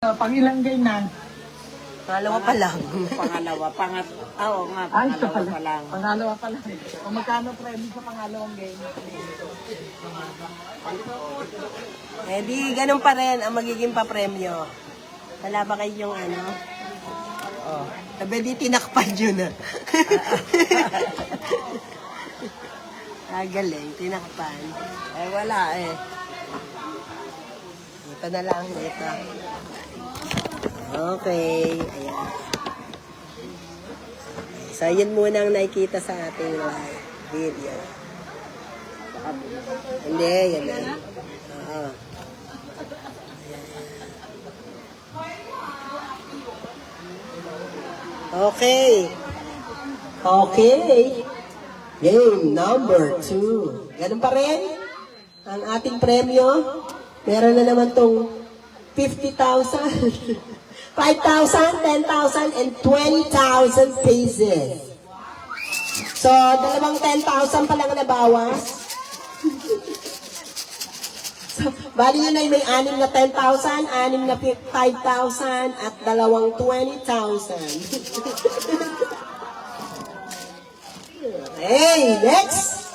Pangilang game na? Pangalawa pa lang. Pangalawa, oo nga, Ay, ito pangalawa pala. pa lang. Pangalawa pa lang. O magkano premium sa pangalawang game? Eh di, ganun pa rin ang magiging papremyo. Wala ba kayong ano? Oh, sabi di tinakpan yun ah. Galing, tinakpan. Eh, wala eh. Ito na lang, ito. Okay, ayan. So, yun muna ang nakikita sa ating live video. Hindi, yan na. Oo. Okay. Okay. Game number 2. Ganun pa rin ang ating premyo. Meron na naman tong 50,000, 5,000, 10,000, and 20,000 pesos. So, dalawang 10,000 pa lang nabawas. So, bali yun ay may 6 na 10,000, 6 na 5,000, at dalawang 20,000. Hey, next!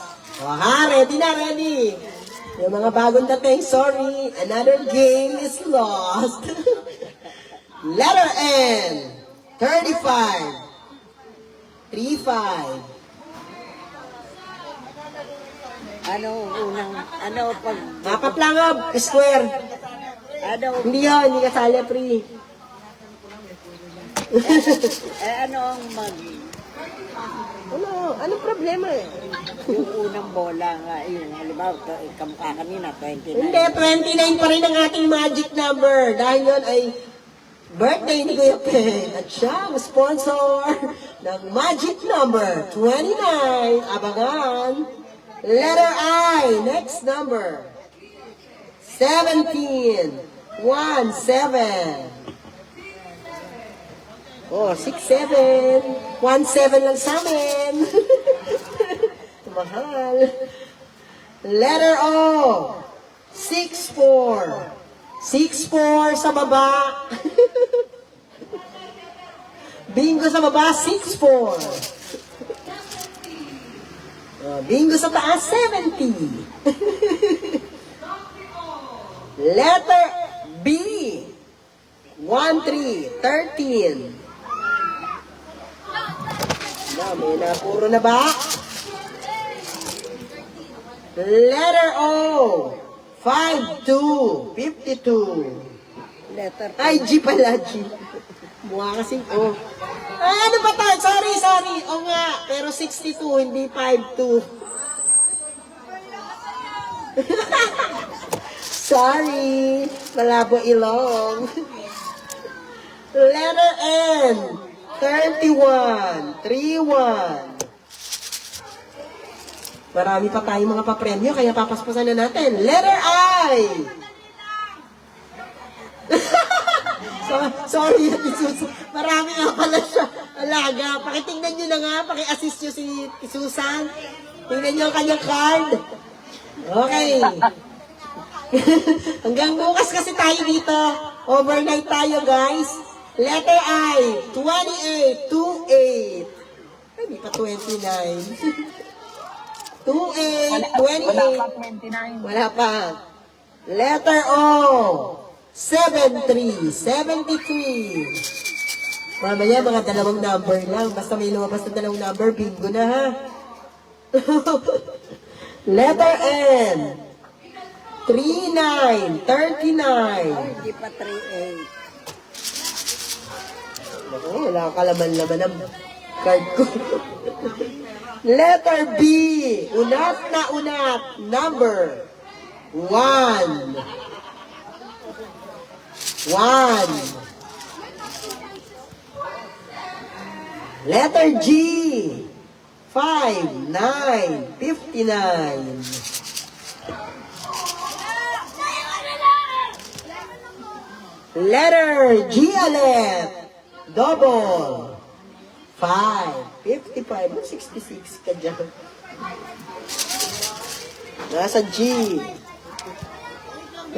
Ready na, ready! Yung mga bagong dating, sorry, another game is lost. Letter N, 35, 35. Pag, Mapaplangob, square. Hindi yun, hindi kasali, free. Anong problema eh? yung unang bola nga, yung halimbawa, kamukha kanina, 29. Hindi, 29 pa rin ang ating magic number. Dahil yun ay birthday ni Kuya Pen. At siya ang sponsor ng magic number 29. Abangan. Letter I. Next number. 17. 1, 7. Oh, 6, 7. 1, 7 lang sa amin. Mahal. Letter O. 6, 4. 6, 4 sa baba. Bingo sa baba, 6, 4. Bingo sa taas, 70. Letter B. 1, 3, 13. May napuro na ba? Letter O. 5, 2, 52. Letter Ay, G pala, G. Mukha kasing O. Ay, ano ba tayo? Sorry. O nga, pero 62, hindi 52. Sorry. Malabo ilong. Letter N. 31, 31. Marami pa tayong mga papremyo, kaya papaspasan na natin. Letter I. Sorry, marami nga pala siya. Alaga. Pakitingnan nyo na nga, paki-assist nyo si Susan. Tingnan nyo ang kanyang card. Okay. Hanggang bukas kasi tayo dito. Overnight tayo, guys. Letter I, 28, 28. Ay, di pa 29. 28, 28. Wala pa 29. Wala pa. Letter O, 73, 73. Mamaya, mga dalawang number lang. Basta may lumabas na dalawang number, bingo na ha. Letter N, 39, 39. Hindi pa 38. Ako, wala akong kalaman-laman ng card ko. Letter B. Unat na unat. Number 1. 1. Letter G. 5, 9, 59. Letter G ulit. Double. 5, 55, 66 ka dyan. Nasa G.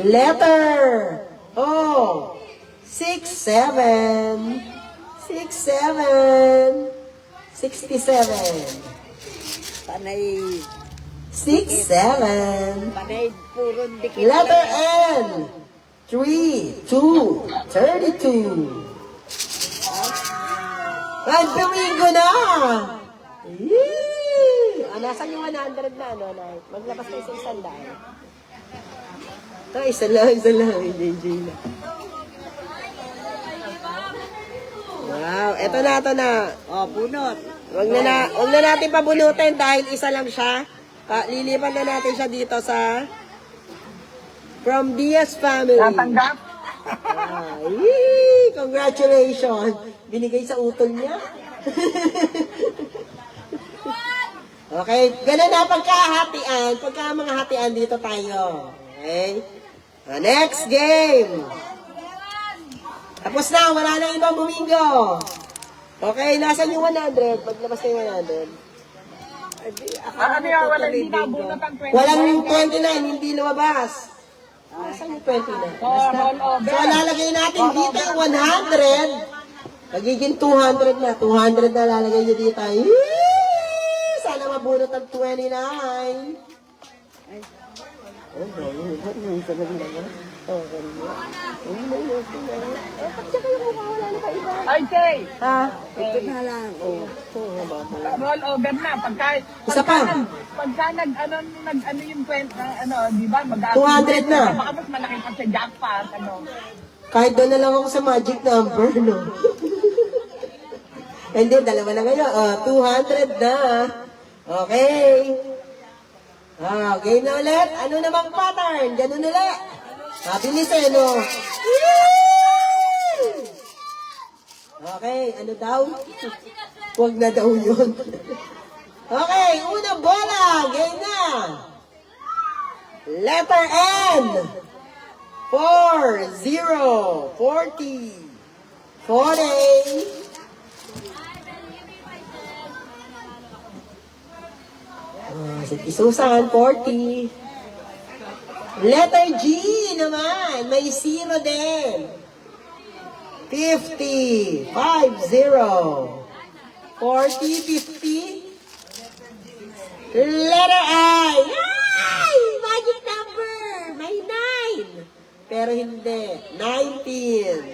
Letter O. 67, 67, 67, Panay, 67, panay puro dikit. letter N, 3, 2, 32. Ay, Domingo na! Yee! Nasaan yung 100 na, ano, na? Maglabas tayo sa isang dahil. Ito, isa lang, JJ na. Wow, eto na. Oh, bunot. Huwag na natin pabunutin dahil isa lang siya. Lilipan na natin siya dito sa From Diaz Family. Tatanggap. Yee! Congratulations! Binigay sa utol niya. Okay, ganun na pagkahatian. Pagka mga hatian, dito tayo. Okay? Next game. Tapos na, wala nang ibang bumingo. Okay, nasan yung 100? Paglabas na yung 100. Ano yan, wala hindi nabunot ang 20. Walang 29, hindi lumabas. Nasaan yung 29? So, lalagay natin dito yung 100. Magiging 200 na. 200 na lalagay nyo dito. Yee! Sana mabunot ang 29. Ay, Jay! Ha? Ito na lang. Oh. Roll over na. Isa pa. Pagka nag-ano yung kwenta, di ba? 200 na. Baka mas malaki pa sa jackpot, Kahit doon na lang ako sa magic number, no? Hindi, dalawa na ngayon. 200 na. Okay. Game na ulit. Ano namang pattern? Ganun ulit. Mabilis eh, no? Okay, ano daw? Huwag na daw yun. Okay, unang bola. Game na. Letter N. 4, 0, 40, 40. Si Susan, 40. Letter G naman, may 0 din. 50, 50. 40, 50. Letter I. Ay! Magic number! May 9. Pero hindi. 19.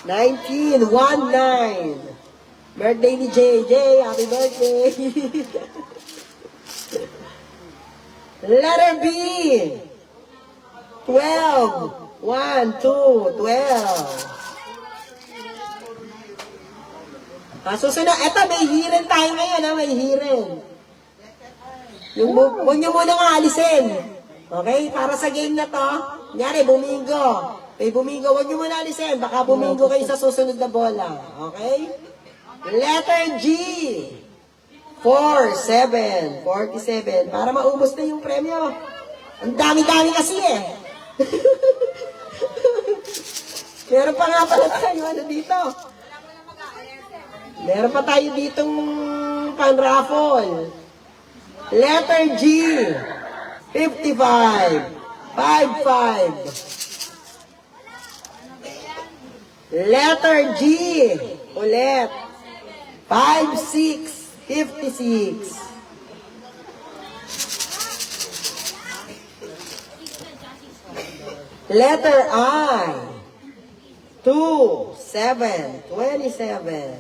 19, 19. Birthday ni JJ. Happy birthday. Letter B. 12. 1, 2, 12. Susunod. Eto, may hirin tayo ngayon. May hirin. Huwag nyo muna nga alisin. Okay? Para sa game na to, kunyari, bumingo. May bumingo, huwag nyo muna alisin. Baka bumingo kayo sa susunod na bola. Okay? Letter G. 4, 7, 47. Para maubos na yung premyo. Ang dami-dami kasi eh. Meron pa nga pala tayo ano dito. Meron pa tayo ditong pan-raffle. Letter G. 55. 55. Letter G. Ulit. 56. 56. Letter I. 2, 7, 27.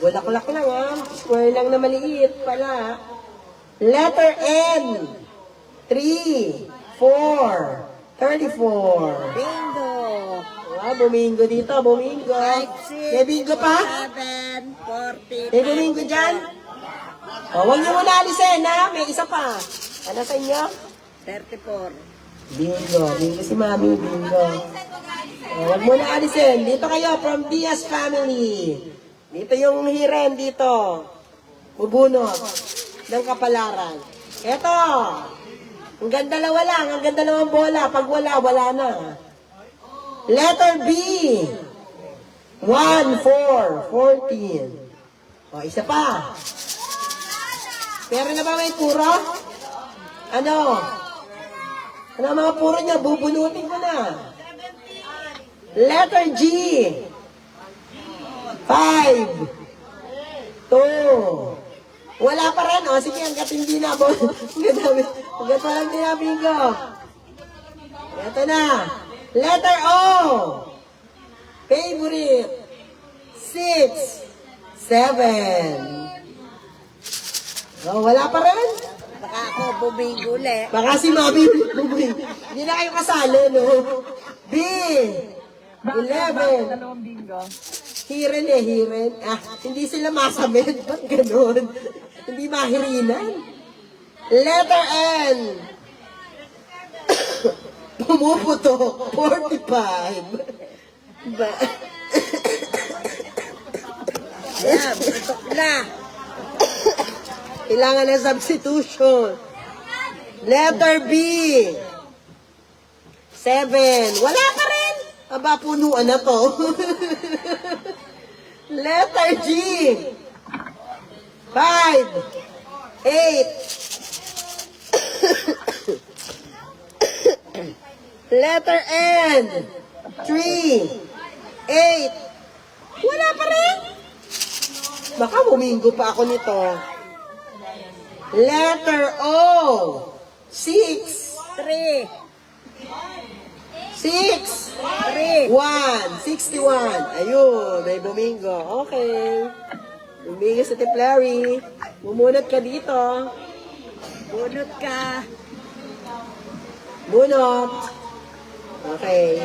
Bulaklak lang Square lang na maliit pala. Letter N. 3, 4, 34. Bingo. Bumingo dito, bumingo. 5, 6, May bingo pa? 7, 40. May bumingo dyan? Huwag niyo muna alisin, May isa pa. Ano sa inyo? 34. Bingo. Bingo si Mami, bingo. Huwag mo na alisin. Dito kayo, from Diaz Family. Dito yung hiren dito. Bubunot ng kapalaran. Eto. Hanggang dalawa lang. Hanggang dalawang bola. Pag wala, wala na. Letter B. 1, 4, 14. O, isa pa. Pero na ba may puro? Ano? Ano ang mga puro niya? Bubunutin ko na. Letter G. 5. 2. Wala pa rin. O, sige, hanggat hindi na. Hanggat walang dinabing ko. Ito na. Letter O. Favorite. 6. 7. Oh, wala pa rin. Baka ako buminggo ulit. Baka si Mami ulit bumay. Hindi na kayo kasali, no? B. 11. Dalawang bingo. Hiren eh, hiren. Ah, hindi sila masamit. Ba't ganun? Hindi mahirinan. Letter N. Pumuputok. 45. Ba? Ayan, putok na. Kailangan ng substitution. Letter B. 7. Wala pa rin. Aba, punuan na to. Letter G. 5. 8. Letter N. 3. 8. Wala pa rin. Baka buminggo pa ako nito. Letter O. 6. 3. 6. 3. 1. 61. Ayun, may bumingo. Okay. Bumingo sa Tiplari. Bumunot ka dito. Bunot ka. Bunot. Okay.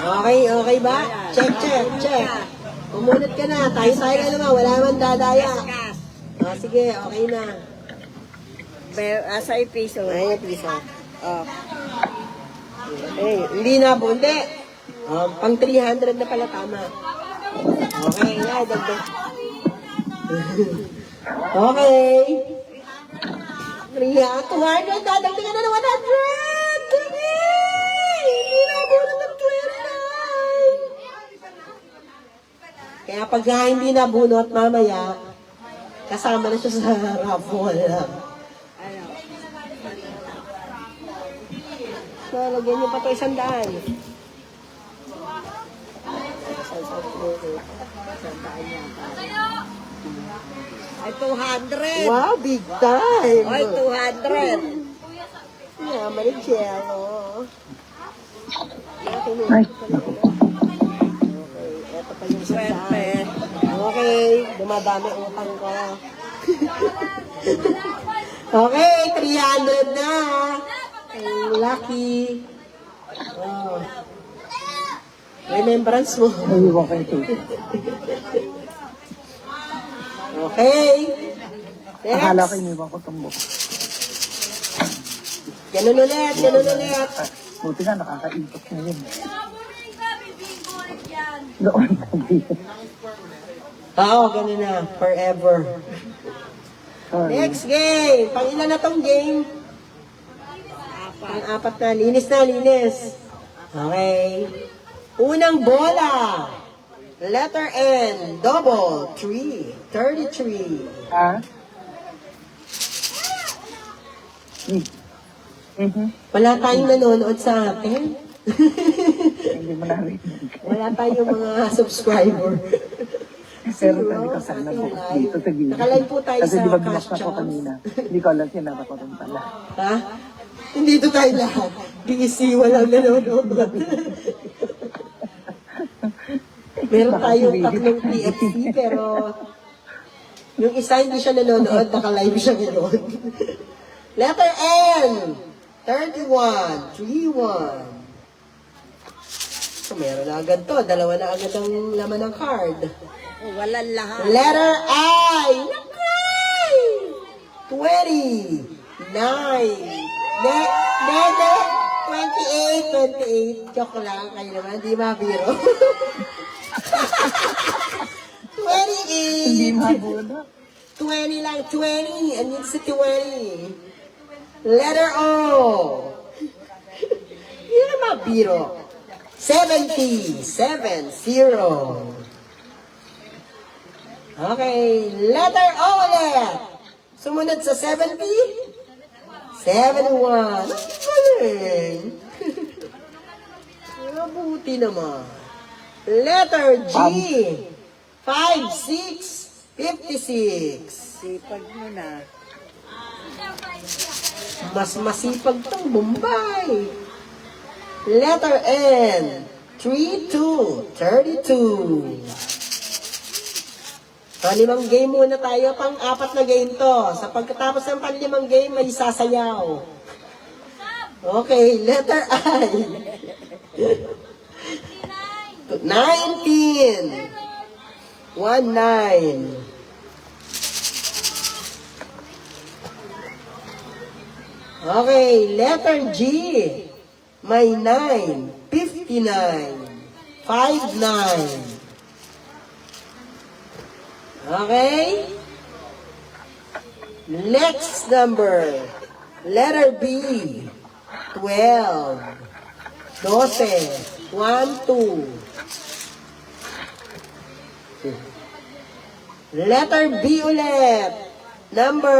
Okay ba? Check. Bumunot ka na. Tayo-tayo ka naman. Wala man dadaya. Kas. Sige, okay na. Asa yung piso? Ay, please. Oh. Okay, hindi na po. Hindi. Pang 300 na pala tama. Okay, nga, dagdag. Okay. 200, dadagdagan na ng 100! Hindi na ako ng 29! Kaya pag hindi nabunot mamaya, kasama na siya sa raffle. Ano? So, lagyan niyo pa ito 100. Ay, 200. Wow, big time! Ay, 200. Yaman ni Jello. Ay, Okay, eto pa yung Swerte. Okay, dumadami utang ko. Okay, 300 na. Ang lucky. Oh. Remembrance mo. naiwan ko ito. Okay. Akala ko Next. iniwan ko itong book. Ganun ulit. Buti nga nakakaikot na yun. Doon sabi. Oo, ganun na. Forever. Sorry. Next game. Pang ilan na tong game? Pang-apat na. Linis. Okay. Unang bola. Letter N. Double. 3. 33. Ha? Wala tayong nanonood sa atin. Hindi mo narinig. Wala tayong mga subscriber. Pero pwede ka sana book dito sa gilid. Nakalive po tayo Kasi sa di ba Cash binas na ko Chance. kanina. Hindi ko alam sinara ko rin pala. Ha? Hindi ito tayo lahat. Busy, walang nanonood. Meron tayong tatlong TFC, pero yung isa hindi siya nanonood, naka-live siya ngayon. Letter N. 31. 3-1. So, meron na agad to. Dalawa na agad ang laman ng card. Oh, walang lahat. Letter I. Nakay! 20. 9. Nede. 28. Joke lang. Kayo naman. Di mabiro. 28. Hindi mabuna. 20 lang. 20. I need sa 20. Letter O. Hindi na mabiro. 70. 7-0. Okay, letter O ulit. Sumunod sa 70. 71. Galing. Mabuti naman. Letter G. 56. 56. Sipag mo na. Mas masipag tong Bombay. Letter N. 32. 32. So, 5 game muna tayo. Pang-4 na game to. Sa pagkatapos ng pang-5 game, may sasayaw. Okay, letter I. 19. 19. Okay, letter G. May 9. 59. 59. Okay? Next number. Letter B. 12. 12. 1, 2. Letter B ulit. Number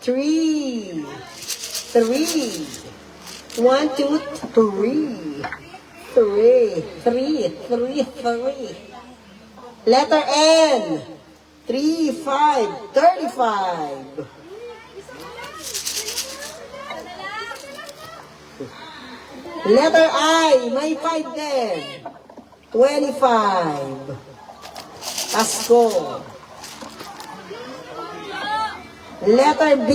3. 3. 1, 2, 3. 3. Letter N. 3, 5, 35. Letter I, may 5 din. 25. Pasko. Letter B.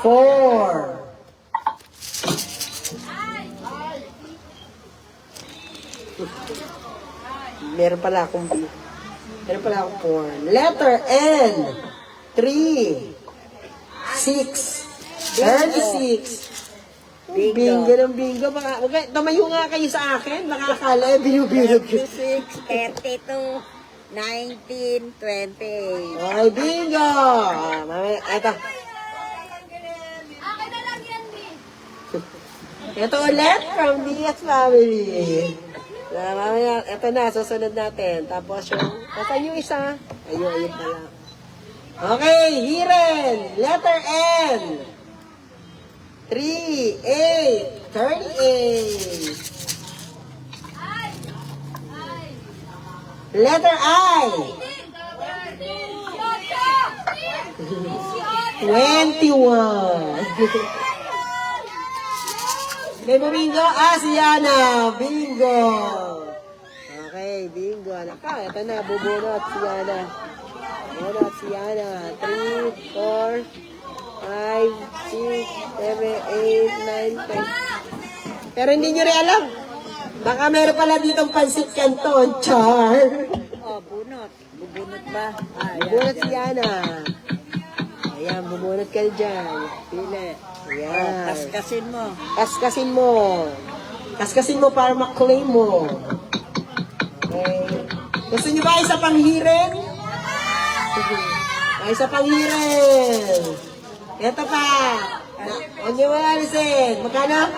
4. Meron pala akong 4. Letter N. 3. 6. 36. Bingo ng bingo. Okay, tumayo nga kayo sa akin. Nakakala, binubilog yun. 26, 32, 19, 20. Okay, bingo! Mamaya, eto. Ito ulit from DS Family. Mamaya, eto na, susunod natin. Tapos yung, saan yung isa? Ayun pala. Okay, Hiren. Letter N. 3, 8, 38. Letter I. 21. May bingo? Si Yana. Bingo. Okay, bingo. Naka, ito na. Bubunot si Yana. Bubunot si Yana. 3, 4, 5, 6, 7, 8, 9, 10. Pero hindi nyo rin alam. Baka meron pala ditong pansit canton. Char. Oh, bunot. Bubunot ba? Bubunot si Yana. Ayan, bubunot ka dyan. Pili. Ayan. Kaskasin mo. Kaskasin mo. Kaskasin mo para maklaim mo. Okay. Gusto nyo ba isa pang hiren? Isa pang hiren. Ito pa. Huwag nyo maalisin. Magkano?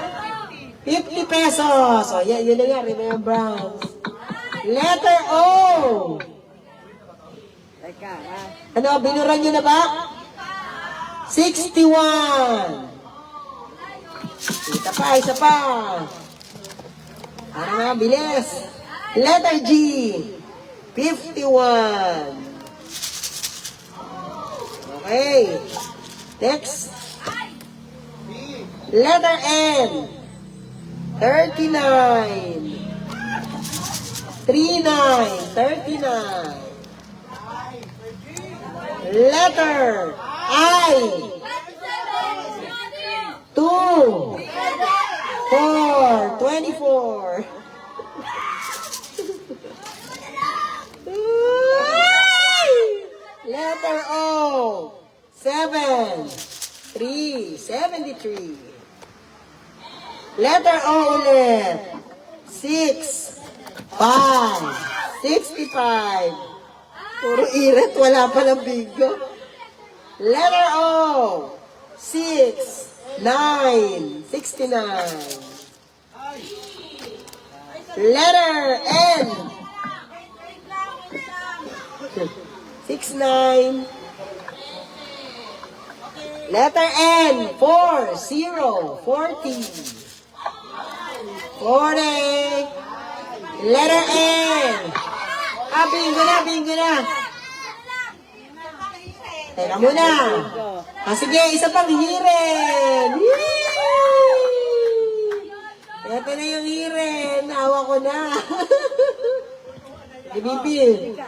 50 pesos. O, yun na nga. Remembrance. Letter O. Teka, ha? Ano, binuran nyo na ba? 61. Isa pa. Para na, bilis. Letter G. 51. Okay. Next. Letter N. 39. 39. Letter I. 2. 4. 24. Letter O. 7. 3. 73. Letter O ulit. 6. 5. 65. Puro iret, wala palang bingo. Letter O. 6. 9. 69. Letter N. 6-9. Letter N, 4-0, 40. 40. Letter N. Bingo na, bingo na. Teka muna. Sige, isa pang hiren. Yay! Ito na yung hiren. Nawa ko na. Ibibig.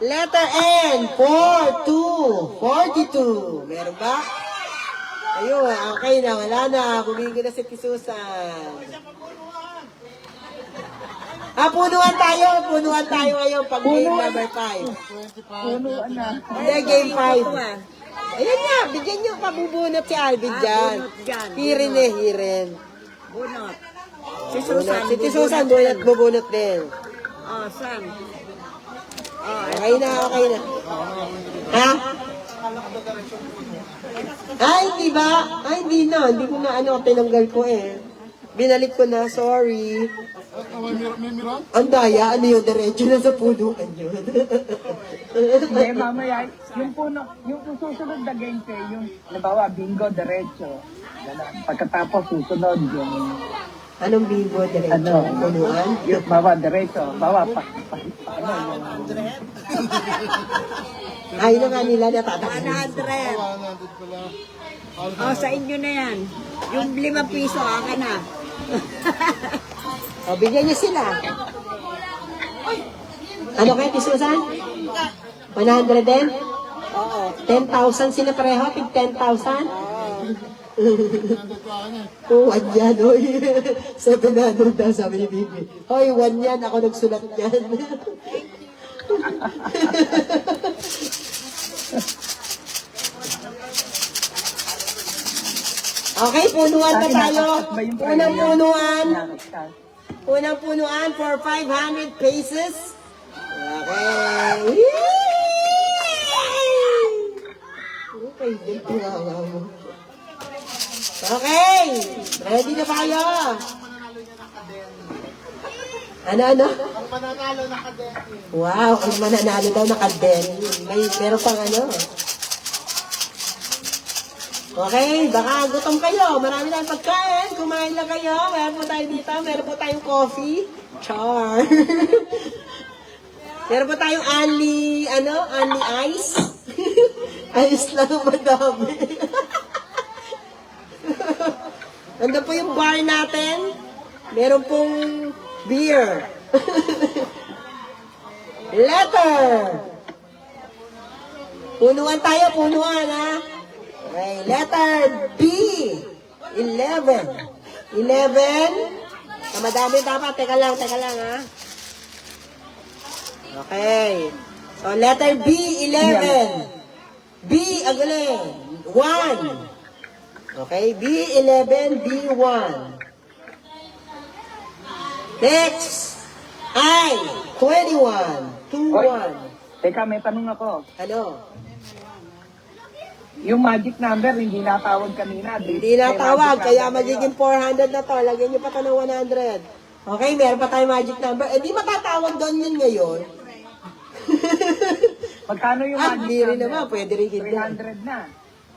Letter N, 4-2, 42. Meron ba? Ayun, okay na, wala na. Bumigo na si Tisusan. Punuan tayo ngayon pag game number 5. Punuan na. Hindi, game 5. Ayan nga, bigyan niyo pabubunot si Alvin dyan. Hirin eh, hirin. Bunot. Si Tisusan, bubunot din. San? Okay na, okay na. Ha? Hindi ba? Hindi na. Hindi ko na tinanggal ko eh. Binalik ko na, sorry. Ang daya, ano yun, diretso na sa punuan yun. Hindi, mamaya, yung puno, yung susunod na game kayo, yung, halimbawa, bingo, diretso. Ganun. Pagkatapos, susunod yung, Anong bingo, diretso? Punuan? yung, bawa, diretso. Bawa, Ayaw na nga nila natatapos. 100. Sa inyo na yan. Yung 5 piso, akin na. Bigyan niyo sila. Ano kayo, Tisusan? 100 din? Oo. 10,000 sila pareho? Tig 10,000? One yan, oy. 700 na sabi ni Bibi. Hoy, 1 yan. Ako nagsulat yan. Okay, punuan na tayo. Unang punuan. Unang punuan for 500 pesos. Okay. Okay, din punawa mo. Okay, ready na ba kayo? Ano? Ang mananalo na kadeni. Wow, ang mananalo daw na kadeni. Meron pang ano. Okay, baka gutom kayo. Marami tayong pagkain. Kumain lang kayo. Meron po tayo dito. Meron po tayong coffee. Char. Meron po tayong only ice. Ice lang ang madami. Nandun po yung bar natin. Meron pong beer. Letter. Punuan tayo, punuan ha. Okay, letter B. 11. 11. Madami dapat. Teka lang ha. Okay. So, letter B, 11. B, ang galing. 1. Okay, B11, B1. Next. I, 21. 2-1. Teka, may tanong ako. Ano? Yung magic number, hindi natawag kanina. Hindi natawag, kaya magiging 400 na to. Lagyan nyo pa to ng 100. Okay, meron pa tayong magic number. Eh, di matatawag doon yun ngayon. Magkano yung magic Hindi rin naman, pwede rin hindi. 300 na.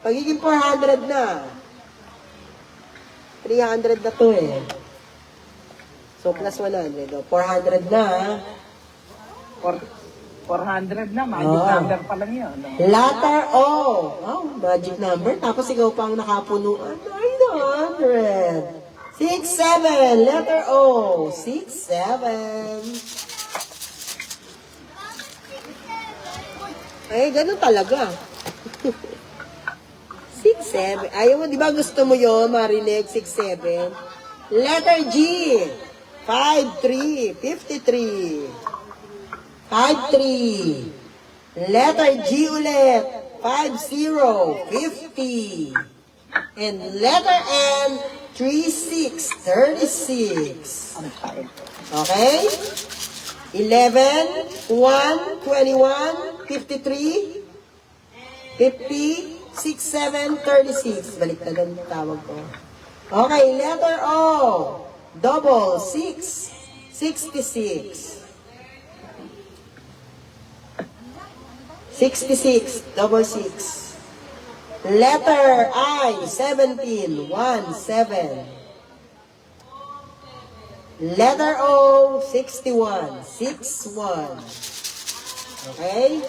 Pagiging 400 na. 300 na to eh. So, plus 100. 400 na. 400 na, magic number pa lang yun. No? Letter O. Wow, magic number. Tapos ikaw pa ang nakapunuan. 900. 6-7. Letter O. 6-7. Eh, ganun talaga. 6-7. Ayaw mo, di ba gusto mo yun, Marinig? 6-7. Letter G. 5-3. 53. 5-3. Letter G ulit. 5-0. 50. And letter N. 3-6. 36. Okay? 11, 1, 21, 53, 50, 6, 7, 36. Balik na lang tawag ko. Okay, letter O. Double, 6, 66. 66, double 6. Letter I, 17, 1, 7. Letter O, 61, 6, 1. Okay?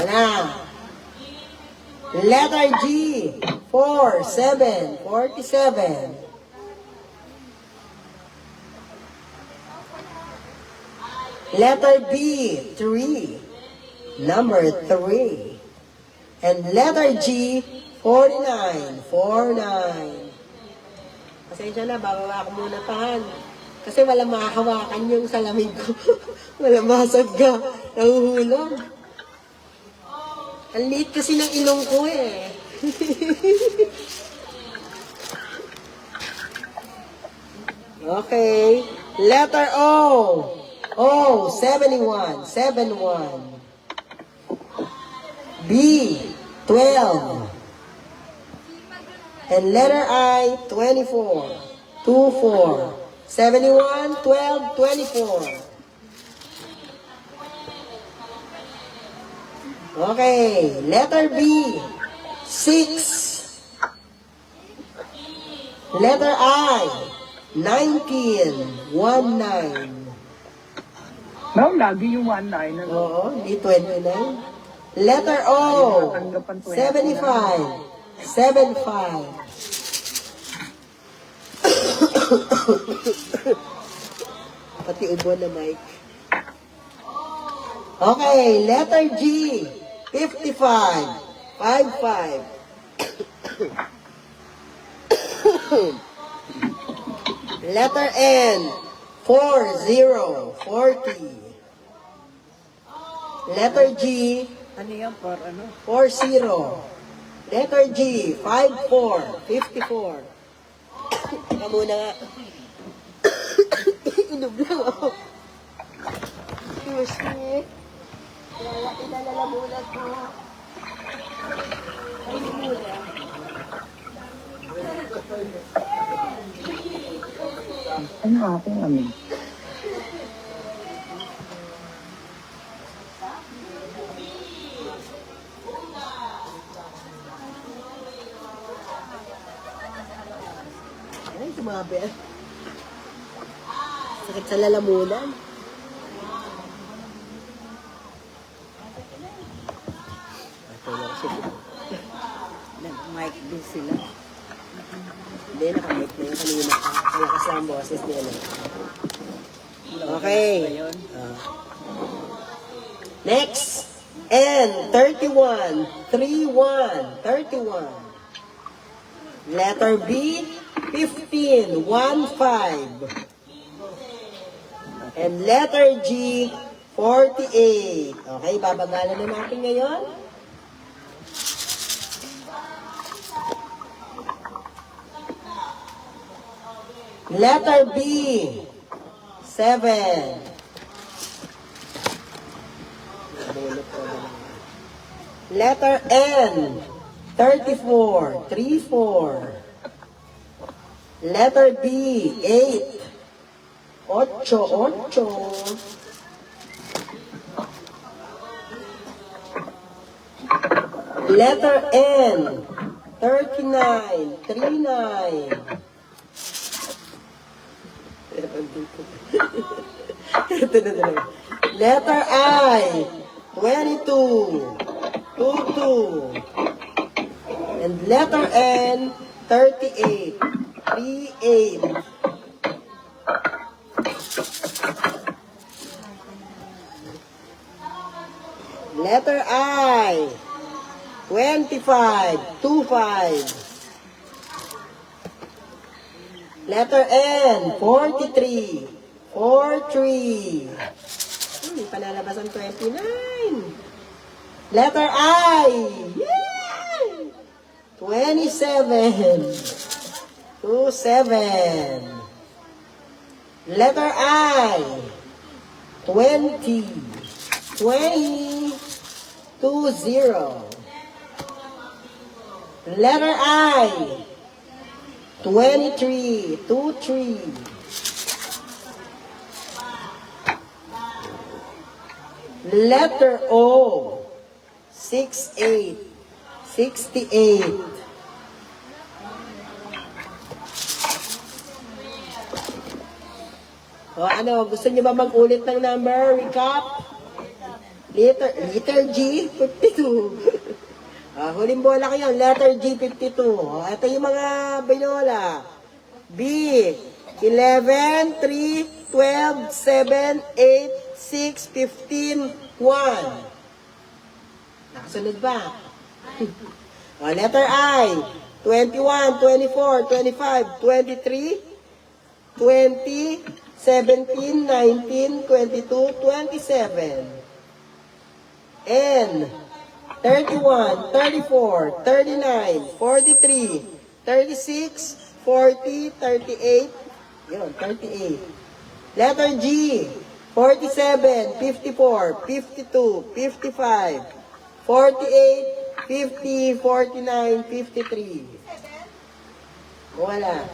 Wala. Letter G, 4, 7, 47. Letter B, 3, number 3. And letter G, 49, 49. Pasensya na, bababa ako muna tahan. Kasi walang makahawakan yung salamin ko. Walang masadga. Nahuhulog. Ang liit kasi ng ilong ko eh. Okay. Letter O. O, 71, 71. B, 12. And letter I, 24, 24. 71, 12, 24. Okay, letter B, 6. Letter I, 19, 19. No, lagi yung 19. Ano? Oo, hindi 29. Letter O, 75, 75. Pati ubo na mic. Okay, letter G, 55, 55. Letter N, 40, 40. Letter G, Ano yan, for ano? 40. Letter G, 54, 54. Teka muna nga. Inog lang ako. Excuse me. Kaya ilalala muna ko. Ay, muna. Ano aking ano? Ay, sumabel. Sakit sa lalamunan. Nag-mic din sila. Hindi, nakamit na yun kanina. Malakas lang ang boses nila. Okay. Next. N, 31, 31, 31. Letter B, 15, 1, 5. And letter G, 48. Okay, babagalan na natin ngayon. Letter B, 7. Letter N, 34, 34. Letter B, 8. 8, 8. Letter N, 39, 39. Ito na talaga. Letter I, 22, 22. And letter N, 38, 38. Letter I, 25, 25. Letter N, 43, 43. Hindi pa lalabas ang 29. Letter I, yeah! 27, 27. Letter I, 20, 20, 20. Letter I, 23, 23. Letter O. 68. 68. O ano, gusto niyo ba mag-ulit ng number? Recap? Letter G, 52. Huling bola ko yun, letter G, 52. Ito yung mga binola. B, 11, 3, 12, 7, 8, 6, 15, 1. Nakasunod ba? Letter I, 21, 24, 25, 23, 20, 17, 19, 22, 27. N, 31, 34, 39, 43, 36, 40, 38, yun, 38. Letter G, 47, 54, 52, 55, 48, 50, 49, 53. Wala.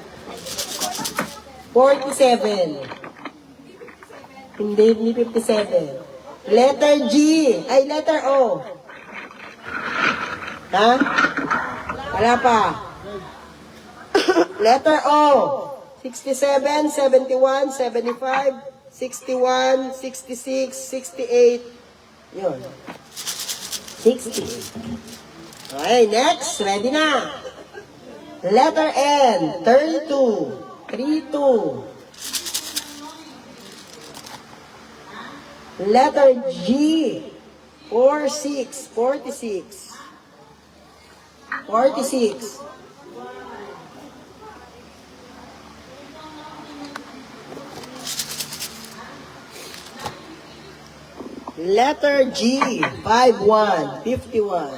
47. Hindi 57. Letter G. Ay, letter O. Ha? Wala pa. Letter O. 67, 71, 75, 61, 66, 68. Yun. 60. Okay, next. Ready na. Letter N. 32. 32. Letter G. 46. 46. 46. Letter G. 51. 51.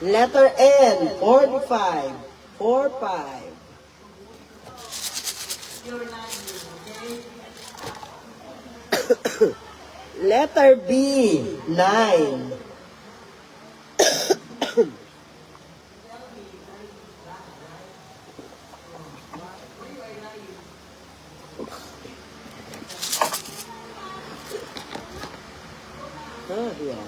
Letter N. 45. 45. Letter B, 9. Oh, yeah.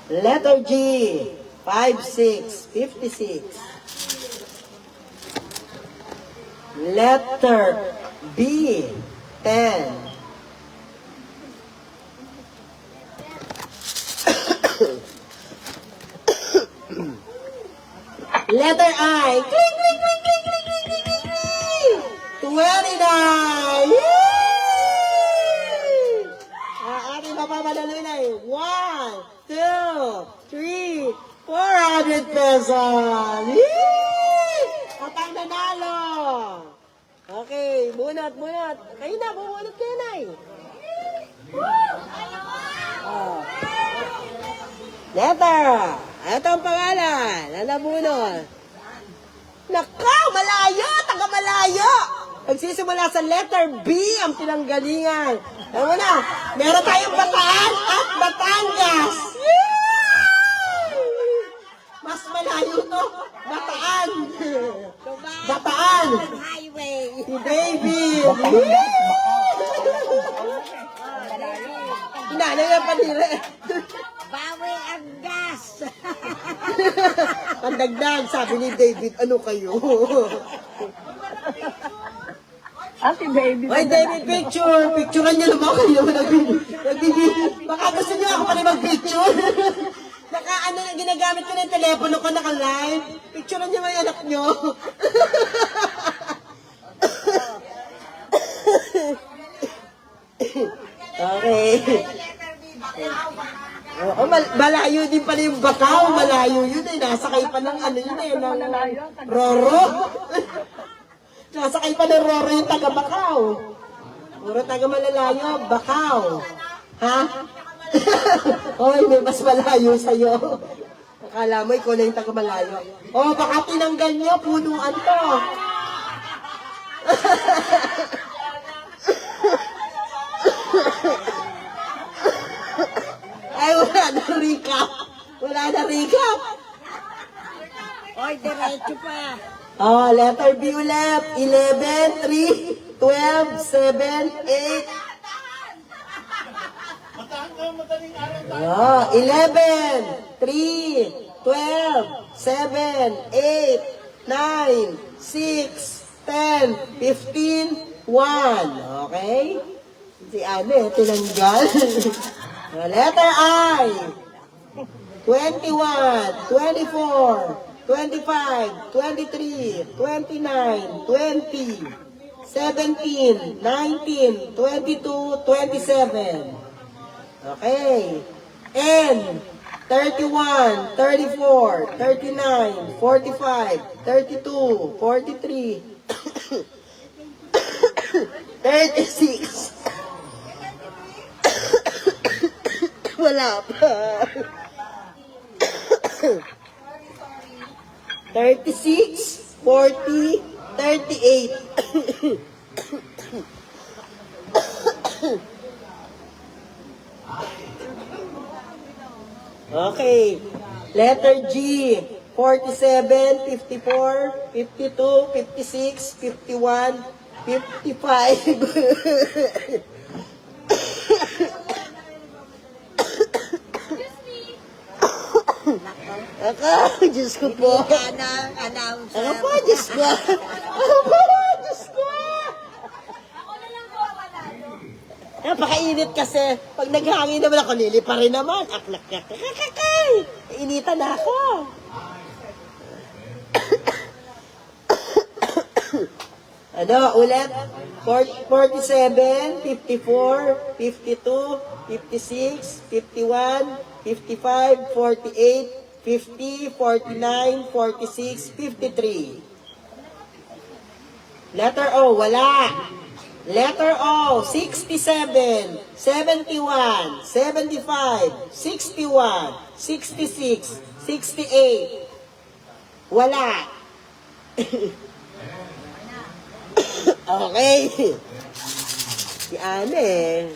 Letter G, 56, 56. Letter B, 10. Letter I, cling, cling, cling, cling, cling, cling, cling, cling, cling. 29. Yay! Ating mapamadali na eh. 1, 2, 3, 400 pesos. Yay! At ang nanalo. Okay, bunot, bunot. Kayo na, bumunot kayo na eh. Oh. Letter. Ito ang pangalan. Nanabunot. Nakaw, malayo! Taga malayo! Pagsisimula sa letter B ang pinanggalingan. Alam mo na, meron tayong Bataan at Batangas. Yay! Mas malayo to. Bataan. Bataan. Highway. Si Baby. Inanay na panira. Bawi ang gas. Pandagdag, sabi ni David, ano kayo? Ate baby. Oy, David, picture! Picturean niyo naman kayo. Baka gusto niyo ako pa rin mag-picture. Ano, ginagamit ko na yung telepono ko, naka-live. Picturean niyo yung anak niyo. Okay. Oo, malayo din pala yung Bakaw. Malayo yun eh. Nasakay pa ng ano yun eh. Ng Roro. Nasakay pa ng Roro yung taga Bakaw. Puro taga malalayo. Bakaw. Ha? Oy, may mas malayo sa'yo. Akala mo ikaw na yung taga malayo. Oh, baka tinanggal nyo. Punuan to. Ay, wala na recap. Wala na recap. Oy, diretso pa. Oh, letter B ulit. 11, 3, 12, 7, 8. 11, 3, 12, 7, 8, 9, 6, 10, 15, 1. Okay? Si Ane, tinanggal. Letter I. 21, 24, 25, 23, 29, 20, 17, 19, 22, 27. Okay. N. 31, 34, 39, 45, 32, 43, 36. Wala pa. 36, 40, 38. Okay. Letter G. 47, 54, 52, 56, 51, 55. Ako, Diyos ko po. Announcer. Ako po, Diyos ko. Ako po, Diyos ko. Napakainit kasi. Pag naghangin naman ako, nilipa rin naman. Aklak. Initan na ako. Ano, ulit? 47, 54, 52, 56, 51, 55, 48, 50, 49, 46, 53. Letter O, wala. Letter O, 67, 71, 75, 61, 66, 68. Wala. Okay. Si Ane.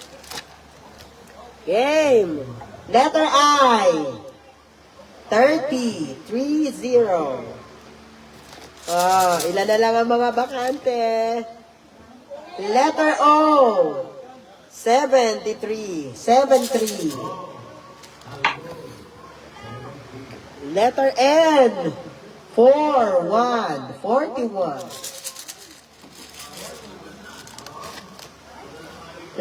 Game. Letter I. 30, 30. Oh, ilan na lang ang mga bakante. Letter O. 73, 73. Letter N. 41, 41.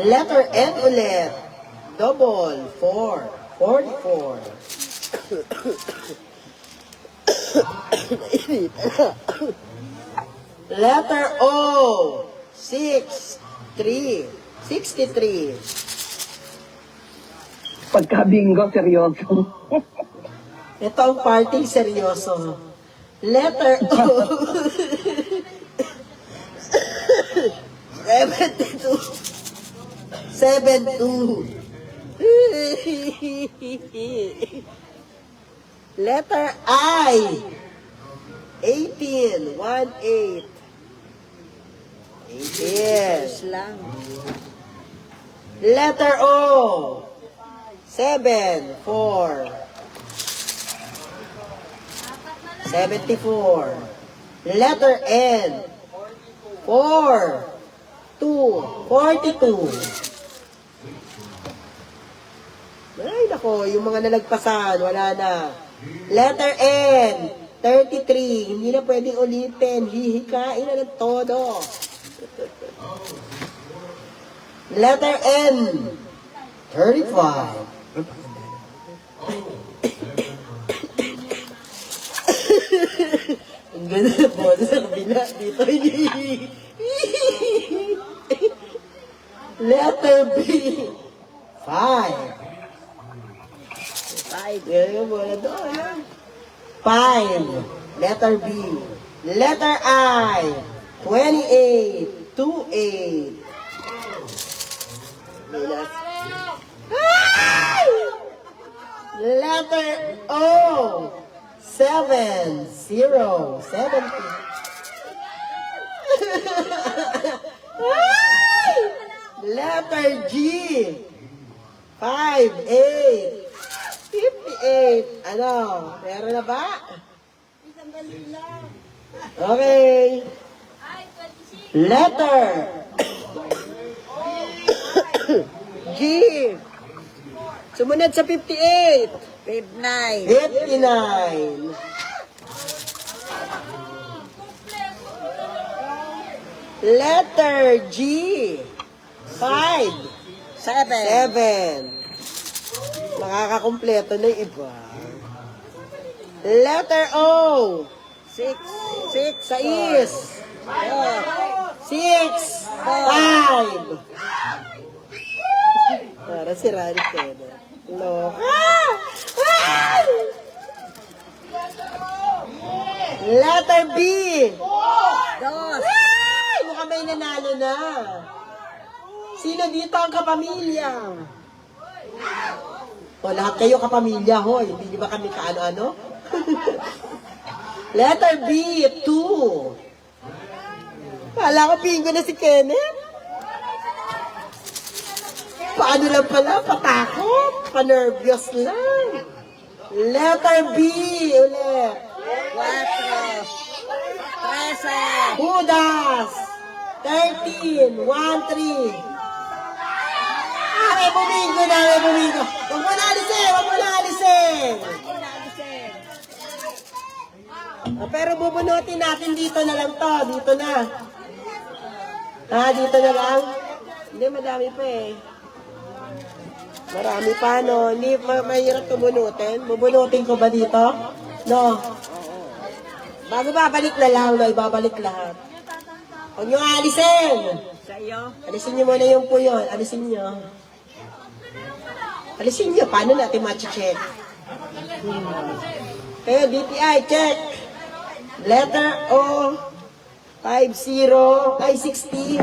Letter N ulit. Double, 4, 44. Letter O. 6, 3, 63. Pagka bingo, seryoso. Ito ang parting seryoso. Letter O. 72. 72. Letter I. 18. 18. 18. Lang. Letter O. 7, 4. 74. Letter N. 4, 2, 42. Ay, nako, yung mga nalagpasan, wala na. Letter N. 33. Hindi na pwedeng ulitin. Hihikain na ng todo. Letter N. 35. Ang ganda na po sa kabila. Dito. Letter B. 5. 5. Yan mo na doon. 5. Letter B. Letter I. 28. 28. Minus. Ay! Letter O. 7, 0, 70. Ay! Letter G. 5, 8, 58. Ano? Meron na ba? Okay. Ay, 26. Letter G. Sumunod sa 58. 59. 59. Letter G. 5. 7. 7. Makakakumpleto na yung iba. Letter O. 6. 6. 6. 5. Para si Rani Kena. Loka. Letter B. 2. Ay, mukhang may nanalo na. Sino dito ang kapamilya? O, lahat kayo kapamilya, hoy. Hindi niyo ba kami kaano-ano? Letter B, 2. Kala ko bingo na si Kenneth. Paano lang pala? Patakot? Panervyos lang. Letter B, ulit. 4. 13. Judas. 13. 1, 3. May bumingo na, may bumingo. Huwag mo na alisin, huwag mo na alisin. Pero bubunutin natin dito na lang to. Dito na. Dito na lang. Hindi, madami pa eh. Marami pa, no? Hindi, mahirap ito bunutin. Bubunutin ko ba dito? No. Bago babalik na lang, no? Ibabalik lahat. Huwag nyo alisin. Sa iyo. Alisin nyo muna yung puyon. Alisin nyo. Alisin nyo. Paano natin ma-check? Kayo, DTI, check. Letter O. 50. Ay, 60.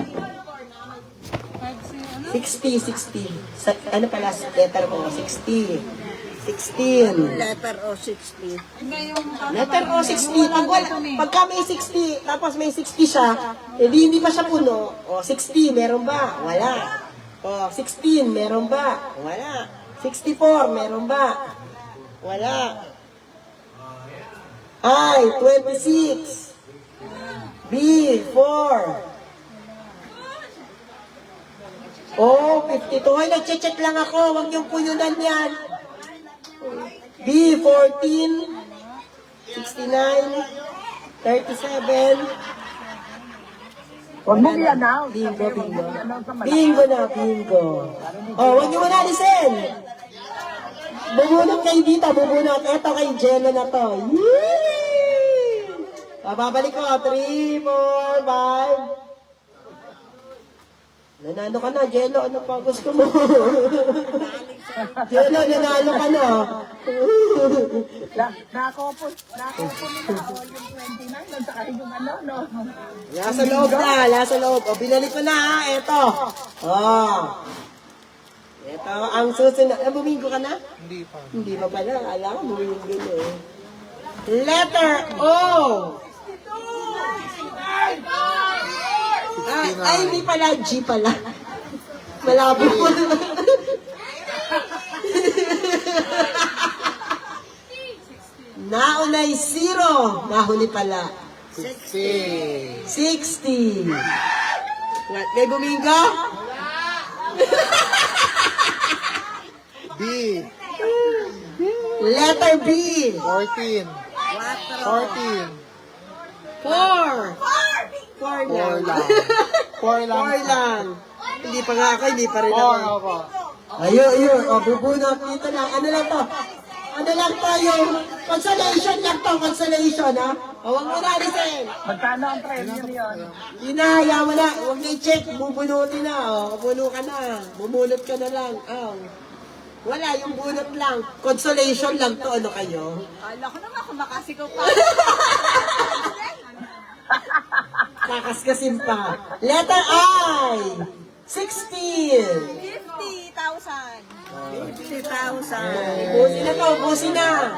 60. Ano pala? Letter O. 60. 16. Letter O, 60. Letter O, 60. Pagka may 60, tapos may 60 siya, hindi pa siya puno. O, 60, meron ba? Wala. O, 16, meron ba? Wala. 64, meron ba? Wala. I, 26. B, 4. O, 52. Hoy, nag-check lang ako. Huwag niyong puyunan yan. B, 14. 69. 37. Huwag mong i-announce. Bingo, bingo. I-announce ang malaki. Bingo na, bingo. Oh, huwag niyo muna alisin. Bubunot kayo dito, bubunot. Eto kay Jello na to. Yee! Babalik ko, 3, 4, 5. Nanalo ka na, Jello. Ano pa gusto mo? Jello, nanalo ka na. Nakakopo nila all yung 29 at saka yung ano, no? Nasa loob na, nasa loob. O, binalik ko na ha, eto. Oh. Eto, ang susunod. Bumingo ka na? Hindi pa. Hindi pa pala. Alam ko, bumingo na eh. Letter O. Ay, hindi pala. G pala. Malabo po. Naunay 0. Nahuli pala. 60. What? May bumingo? B. Letter B. 14. 14. 4. 4 lang. 4 lang. 4 lang. Hindi pa nga ako, hindi pa rin 4 ako. ako. Ayun. O, bubunot dito lang. Ano lang to? Ano lang to yung consolation lang to, consolation ha? O, huwag mo na alisin. Magkano ang premium yun? Hinahaya mo na. Huwag na i-check. Bubunutin na. O, bubuno ka na. Bumunot ka na lang. Aw. Wala, yung bunot lang. Consolation lang to. Ano kayo? Kala ko naman kung makasigaw pa. Kakaskasin pa. Letter I. 16. 50,000. 50,000. Ubusin na to. Ubusin na.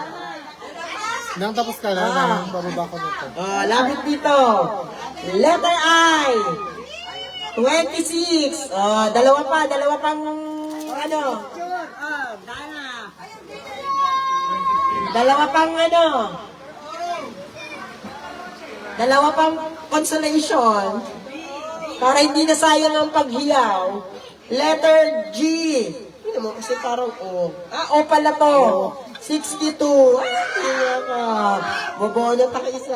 Nang tapos ka na, nang bababa ko nito. Lapit dito. Letter I. 26. Dalawa pang ano. Dalawa pang consolation. Para hindi na sayang ang paghiyaw. Letter G. Hindi naman kasi parang O. O pala to. 62. Kaya ka. Bubunot ako isa.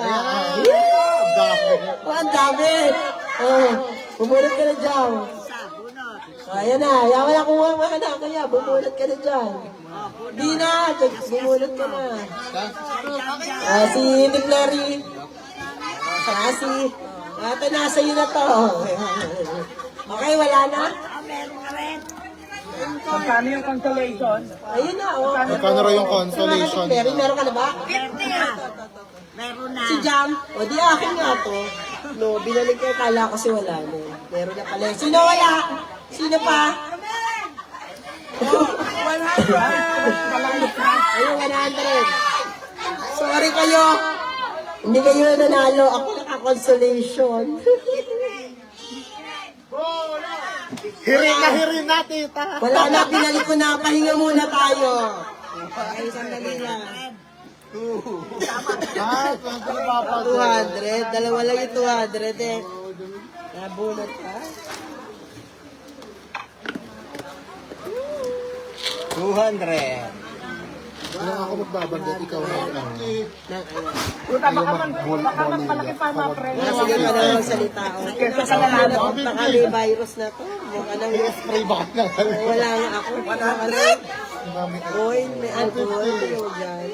Ang dami. Bubunot ka na dyan. Ayan na. Yaman ako nga na. Kaya bubunot ka na dyan. Di na. Bubunot ka na. Si Nicklary. Si... Ito na, sa'yo na to. Okay, wala na? Magkano yung consolation? Ayun na, Magkano raw yung consolation? Meron ka na ba? Meron na. Si Jam. O, di akin nga to. No, binalik ko, kala ko si wala na. Meron na pala. Sino wala? Sino pa? 100. Ayun, 100. Sorry kayo. Hindi kayo nanalo. Ako naka-consolation. Hirin na, tita. Wala na, binalik ko na. Pahinga muna tayo. Ay, sandali lang. 200. Dalawa lang yung 200 eh. Nabunot ka? 200. Walang ako magbabanggit, ikaw na lang. Puta, baka magpalaki pa mga premyo. Sige ka na lang salita. Kesa sa nanalo. Baka may virus na to. Mukha nang Spray ba ka wala nga ako. Oy, may alcohol. Dyan.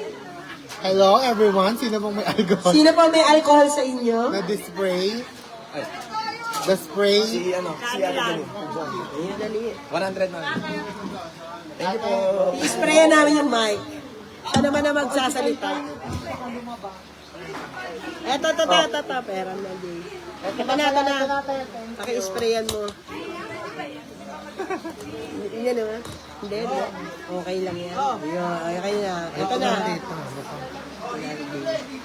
Hello everyone, sino bang may alcohol? Sino pa may alcohol sa inyo? Na spray? The spray? Si ano dali. Ayun, dali. 100 na. Thank you po. I-sprayan namin yung mic. Siya naman na magsasalita. Eto. Pera na, Jay. Ito na. Paki-sprayan mo. Yan naman. Hindi. Okay lang yan. Okay na. Ito na.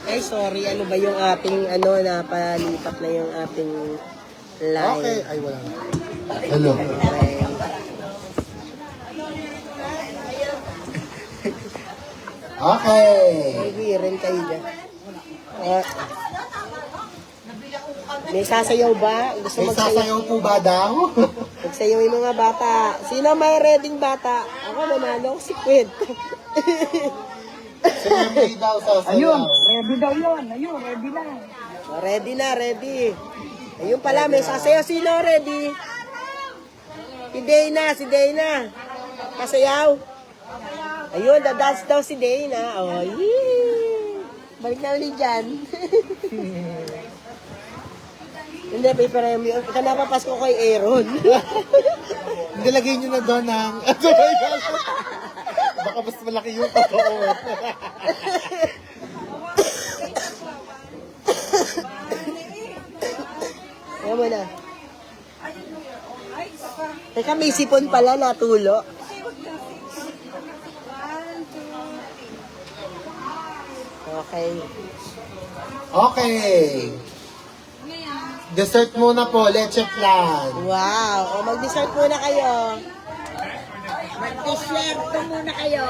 Ay, sorry. Ano ba yung ating, napalipat na yung ating line. Okay, ay wala na. Hello. Okay. Hindi rin kayo dyan. May sasayaw ba? Gusto May magsayaw? sasayaw po ba daw? Magsayaw yung mga bata. Sino may reading bata? Ako nanalo, si Quid. Si Emily daw sasayaw. Ayun, ready daw yun. Ayun, ready na. Ready na, ready. Ayun pala, may sasayaw. Sino ready? Si Dana. Kasayaw. Ayun, dadance daw si Dana. Oh, yee. Balik na ulit dyan. Hindi, may premyo. Ika napapasko kay Aaron. Nilagay nyo na doon ang... Baka mas malaki yung totoo. Ayan mo na. Teka, may sipon pala natulo. Okay. Okay. Dessert muna po, leche flan. Wow. O, mag-dessert muna kayo. Mag-dessert muna kayo.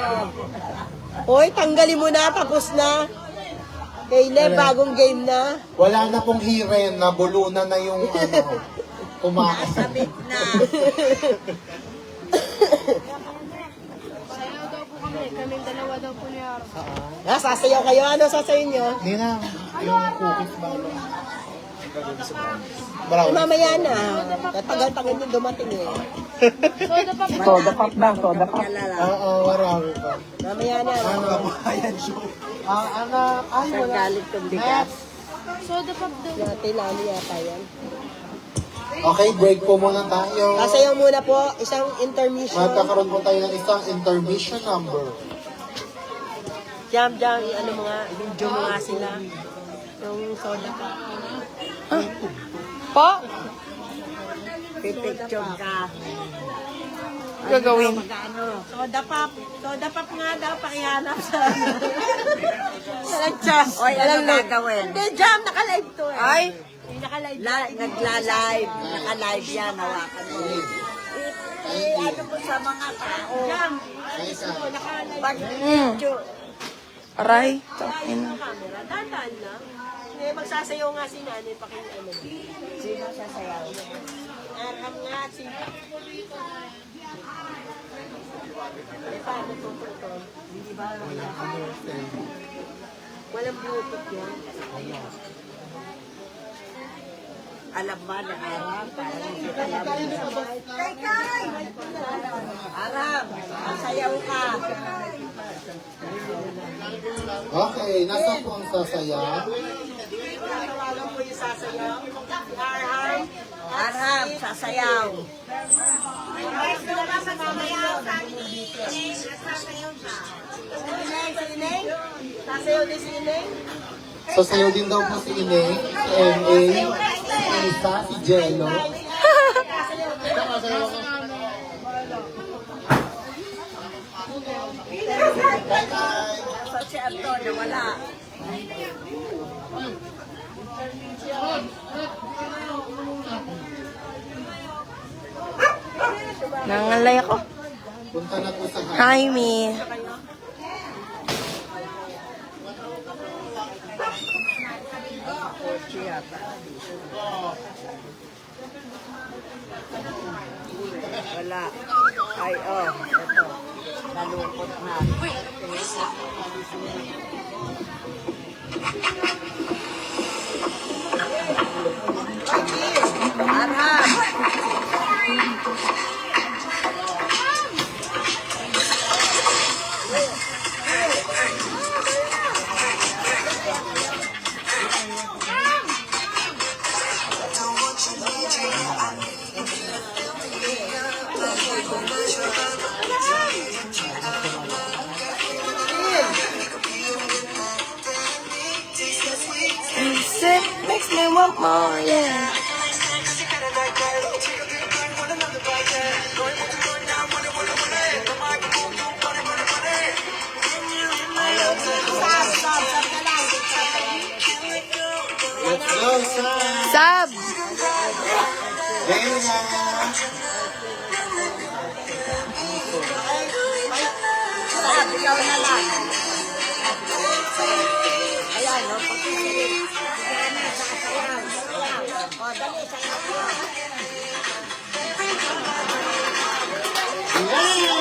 Hoy, tanggalin mo na. Tapos na. Kayle, bagong game na. Wala na pong hiren, nabulunan na yung kumakas. Sabit na. Sasayaw kayo. Ano sasayaw nyo? Hindi na, yung cookies ba? Brownie. Mamaya na. Tagal-tagal yung dumating eh. Soda pop na, soda pop. Oo, marami pa. Mamaya na. Ay, wala. Galit kong bigas. Natin yata yan. Okay, break po muna tayo. Sasayaw muna po. Isang intermission. Magkakaroon po tayo ng isang intermission number. Jam, ano mga, video mo nga sila. Yung soda pa. Po? Pipicture ka. Gagawin. Soda pop nga daw, pakihanap sa sa nag-chat. Oy, ano gagawin? Hindi, Jam, naka-live to eh. Ay, Hindi naka-live. nagla-live. Naka-live yan, hawakan mo. Ano mo sa mga tao? Jam, Pag-picture. Aray. camera, dahan lang. Hindi, magsasayaw nga si Nani. Ano. Sino sasayaw? Arham nga si... Eh, paano tututol? Hindi ba? Walang bluetooth yan. Alam ba na Arab? Arab, masayaw ka. Okay, nasa po ang sasayaw? Tawagan po yung sasayaw. Arham. Arab, sasayaw. Ineng? Sasayaw din si Ineng? Sasayaw din daw po si Ineng, si M.A., si Isa, si Jello. Sa si Antonio, wala. Nangalay ako. Punta na po sa Jaime. Wala. Ay, oh, ito. Nalungkot na. Arham! Sip makes me want more, yeah. Let's go, Sam! Sab! Dana! Sab, ikaw na lang. Ayan, no? Pagkikilig. Sasayaw. O, dali, sayaw. Yeah!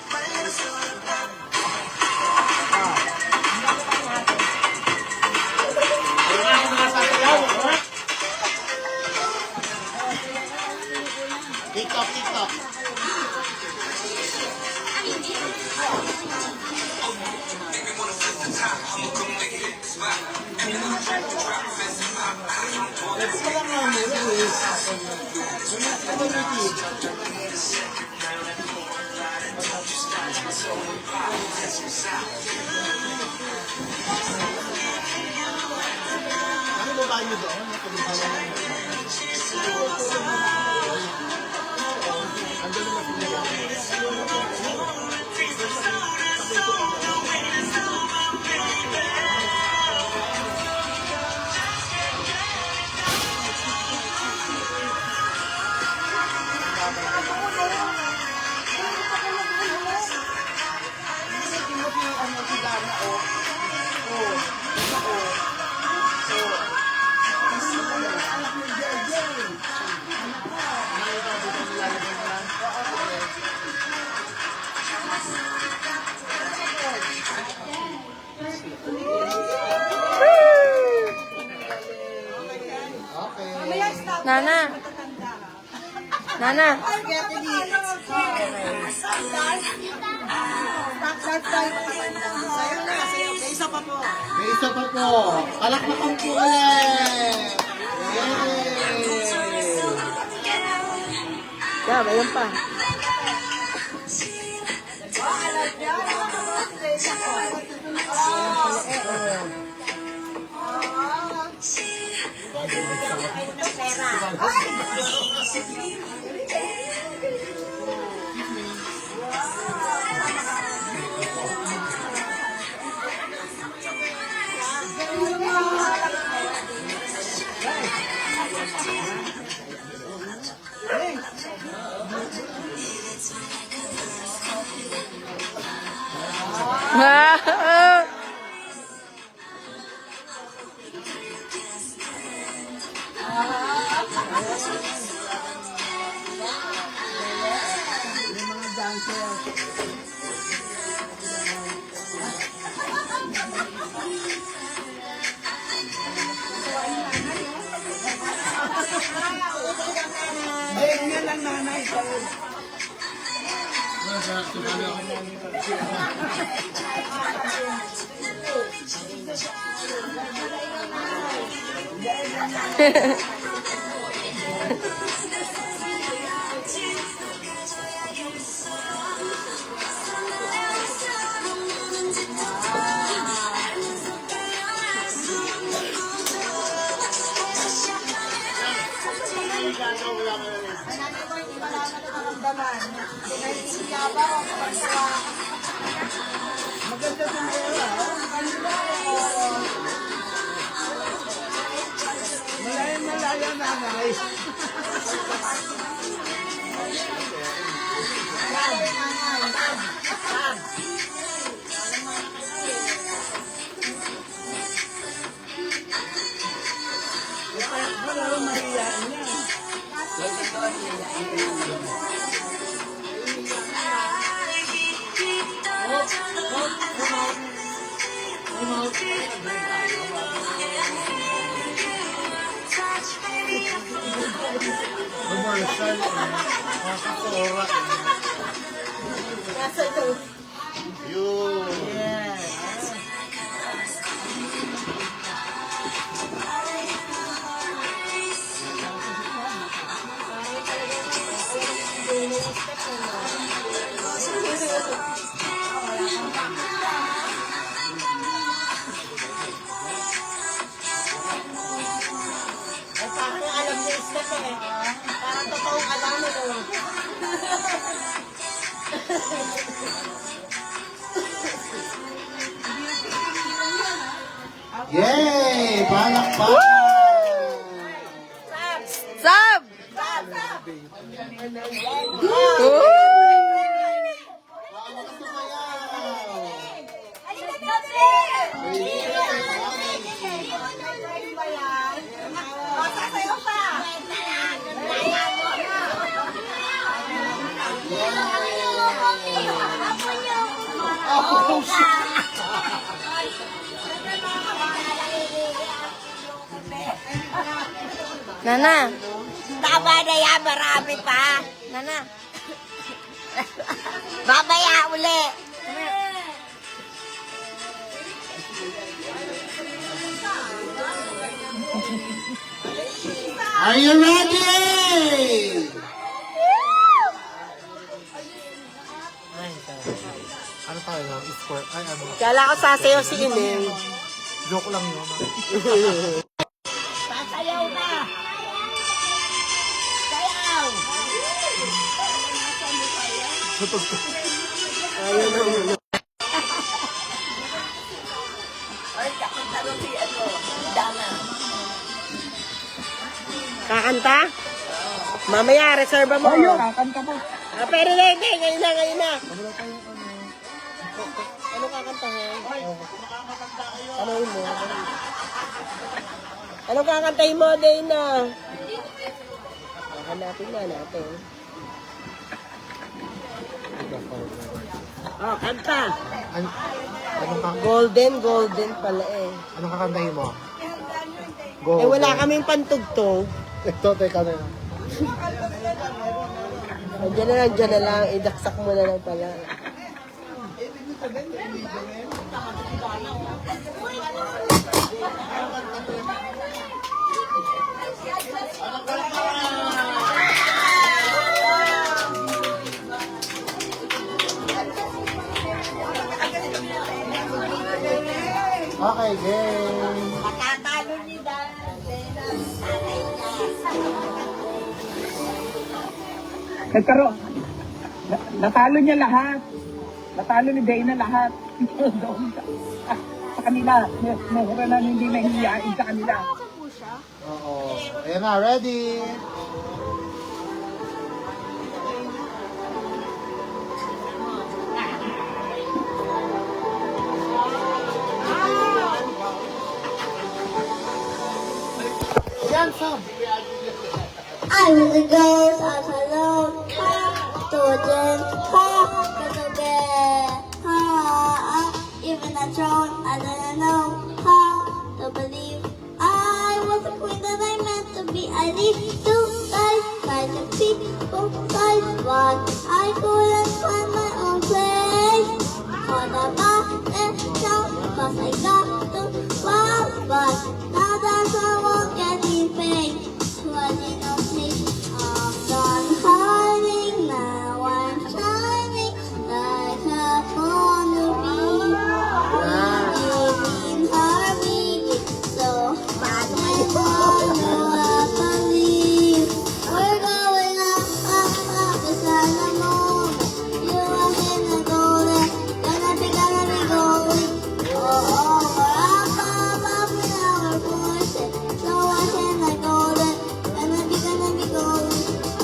Balik pa ako! TikTok, TikTok. Ano ba tayo doon? Nana. Nana. May isa pa po. May isa pa po. Palakpakan po ulit. Yay! Yeah, mayroon pa. Yung mga dancer. Ayun nga lang nanay. Maganda sa mga malaya nanay. Wala mahiyaan niya. Parang alam niya yung step eh. Parang totoong alam mo. Yay! Palakpakan! Sab! Sasayaw pa! Nana! Tama na yan, marami pa. Nana! Babaya uli. Are you ready? Ano tayo lang? Square? Ay, ano? Kala ko sasayaw si Ineng. Joke lang yun. Sasayaw na. Sayaw. Ayun na yun. Ay, kakanta rin si ano, Dana. Kakanta? Mamaya, reserva mo. Oh, yun, kakanta mo. Pero hindi, ngayon na. Ano kakantahin? Tanongin mo. Ano kakantahin mo, Dana? Hanapin na natin. Oh, kanta. Anong Golden pala eh. Anong kakantahin mo? Go. Eh, wala kaming pantugtog. Ito, teka na. Diyan na lang. Idaksak mo na lang pala. Okay, game. Matatalo ni Dana. Nagkaroon. Natalo niya lahat. Natalo ni Dana lahat. Doon sa kanila. Mahura na hindi nahihiyain sa kanila. Oo. Ayan na, ready? I was a ghost, I was alone, to a den, to the bed, even a throne, I didn't know how to believe I was the queen that I meant to be. I lived two lives, like a people size, but I couldn't find my own place. For the past and now, cause I got to fall, but now that I won't get in pain. So I didn't think I'm done hiding, now I'm shining like a bumblebee. Running in Harvey, so bad I believe. We're going up, it's not a moment. You are in the golden, gonna be going. Oh, we're up in our voices. So I'm in the golden, gonna be going.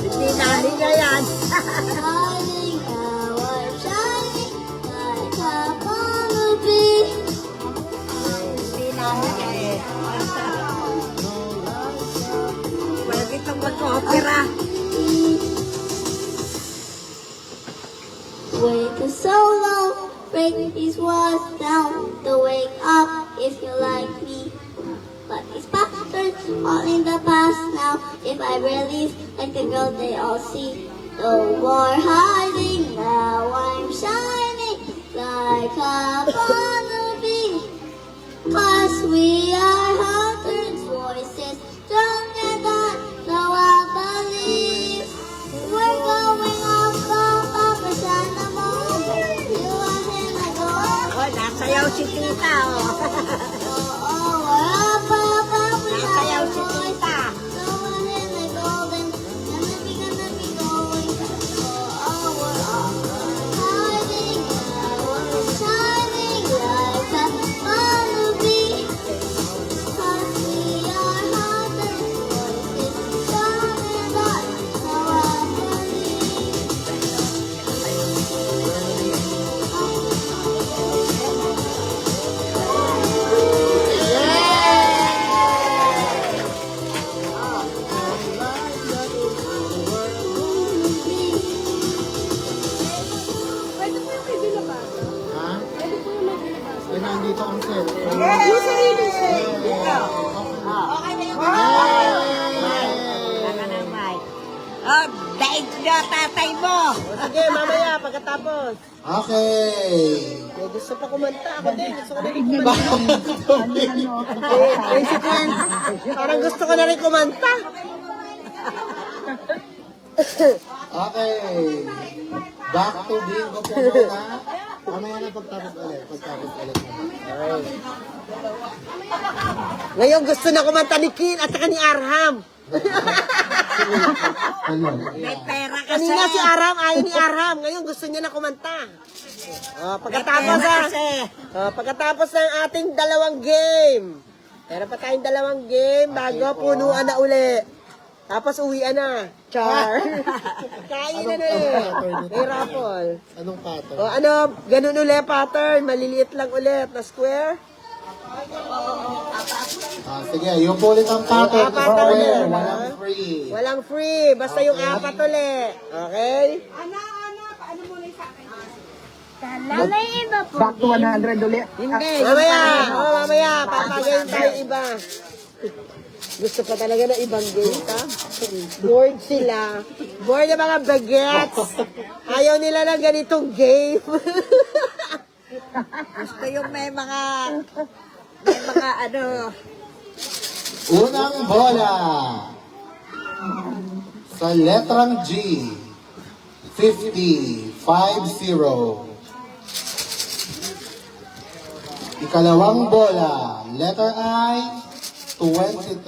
Hindi namin na yan. Shining, now I'm shining like a bumblebee. Hindi namin na eh. Pwede itong mag-opera. Wait a solo, break these walls down. To wake up if you like me. But these bastards all in the past now. If I release like the girl they all see. No more hiding, now I'm shining like a bumblebee. Cause we are hunters, voices stronger than so I believe. We're going up, it's not a moment. You are in the golden. Oh, nasayaw si tita, oh. Oh, we're up, it's Nasayaw not si a voice. tita. So I'm in the golden, gonna be going. Oh, we're up, hiding, now we're shining like a bumblebee. Cause we are hunters, voices stronger than so I believe. Ha? Ay, nandito ang cellphone. Baka ng mic. Oh, daig na tatay mo. Sige, mamaya, pagkatapos. Okay. May gusto pa kumanta. Ako din, gusto ko na rin Bakit? Basically, parang gusto ko na rin kumanta. Okay. Back to bingo po muna. Mamaya na pagtapos ulit. Ngayon gusto na kumanta ni Kin at saka ni Arham. Ano? May pera kasi. Kanina si Arham, ayaw ni Arham. Ngayon gusto niya na kumanta. Pagkatapos May pera kasi. pagkatapos ng ating dalawang game. Meron pa tayong dalawang game bago punuan na uli. Tapos uwian na. Char. Kain na May raffle. Anong pattern? O ano, ganun uli pattern. Maliliit lang ulit na square. Sige, yung po ulit ang pattern. Apat na ulit, ha? Walang free. Walang free. Basta yung apat uli. Okay? May iba po. Back to 100 ulit. Hindi. Mamaya. Papagayin tayo iba. Gusto pa talaga na ibang game, ha? Bored sila. Bored na mga bagets. Ayaw nila ng ganitong game. Gusto yung may mga ano. Unang bola. Sa letrang G. 50. 5-0. Ikalawang bola. Letter I. 23.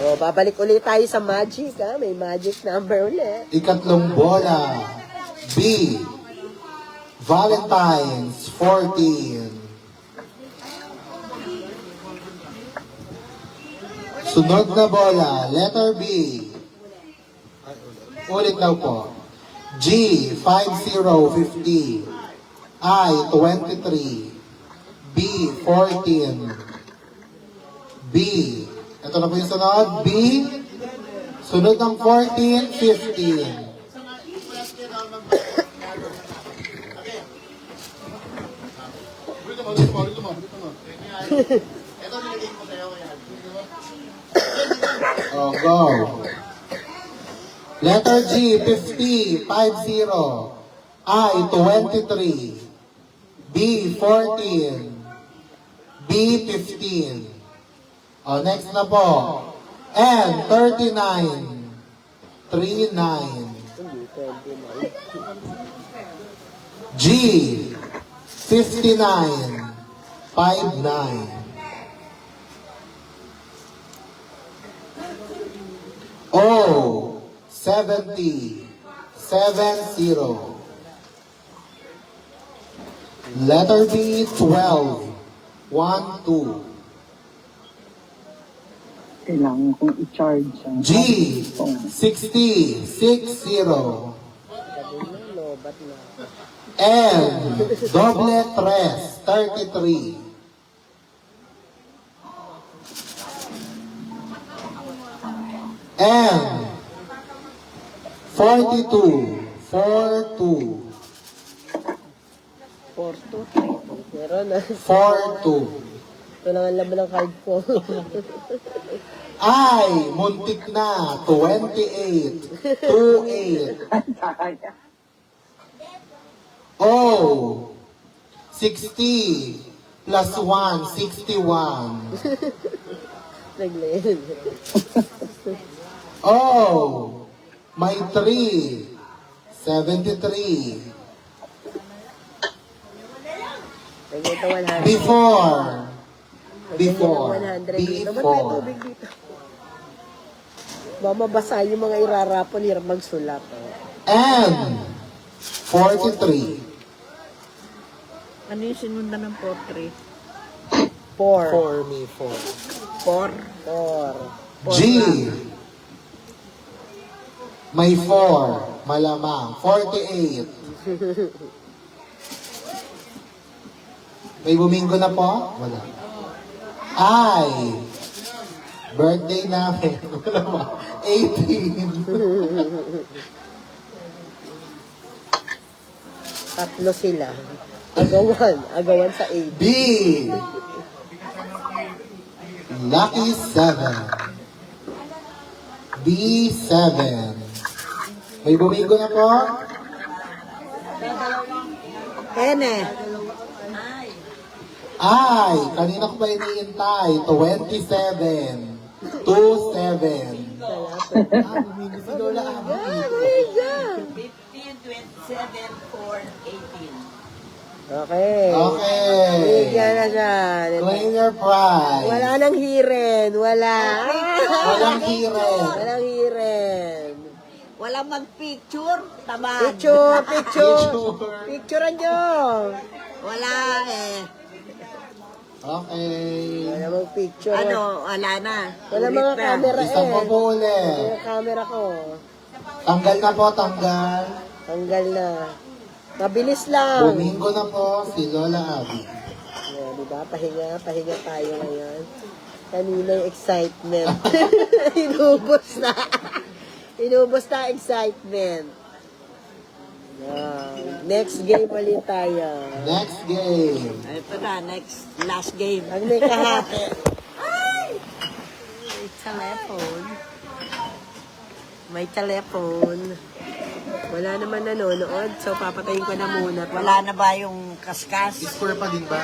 O, babalik ulit tayo sa magic, ha? May magic number ulit. Ikatlong bola. B. Valentine's 14. Sunod na bola, letter B. Ulit daw po. G, 5050. I, 23. B, 14. B, Ito na po yung sunod. B. Sunod ng 14, 15. Oh, go. Letter G, 50, 50. I, 23. B, 14. B, 15. Oh, next na po. N, 39. 39. G, 59. 59. O, 70. 70. Letter B, 12. 1, 2. Kailangan kong i-charge ang G, 60. 60. N, doble 3. 33. M, 42. 42. 4-2. Meron na. 42. Ito lang ang laman ng card ko. I, muntik na. 28. 28. O, 60. Plus 1, 61. Naglayan. O, may 3. 73. Naglayan ito 100. Before. Before. Before. 100 dito. Ba't may Before. tubig dito? Baka mabasa yung mga irarapon, hirap magsulat. Oh. M, 43. Ano yung sinundan ng portrait? 4. For me, 4. 4. 4. G, may 4. Malamang. 48. May bumingo na po? Wala. I, birthday namin. Wala ba? 18. Tatlo sila. Agawan. Agawan sa 8. B, lucky 7. B7. May bumingo na po? Ene. Ay, kanina ko pa iniintay. 27. 27. Ah, bumingo si Lola Abby. Ayan. 15, 27, 4, 18. Okay. Okay. Bigyan na siya. Claim your prize. Wala nang hiren. Wala. Walang hiren. Walang hiren. Walang mag-picture, tamad. Picture, picture. Picturean nyo. Wala eh. Okay. Wala mong picture. Ano, wala na. Wala Ulit mga na. camera Isang eh. po po ulit. Yung camera ko. Tanggal na po, tanggal. Tanggal na. Mabilis lang. Bumingo na po si Lola Abby. Yeah, diba? Pahinga tayo ngayon. Kanina yung excitement. Inubos na. Inubos na excitement. Yeah. Next game ulit tayo. Next game. Ito na, last game. Ang may kahati. May telephone. May telephone. Wala naman nanonood, so papatayin ko na muna. Wala na ba yung kaskas? Square pa din ba?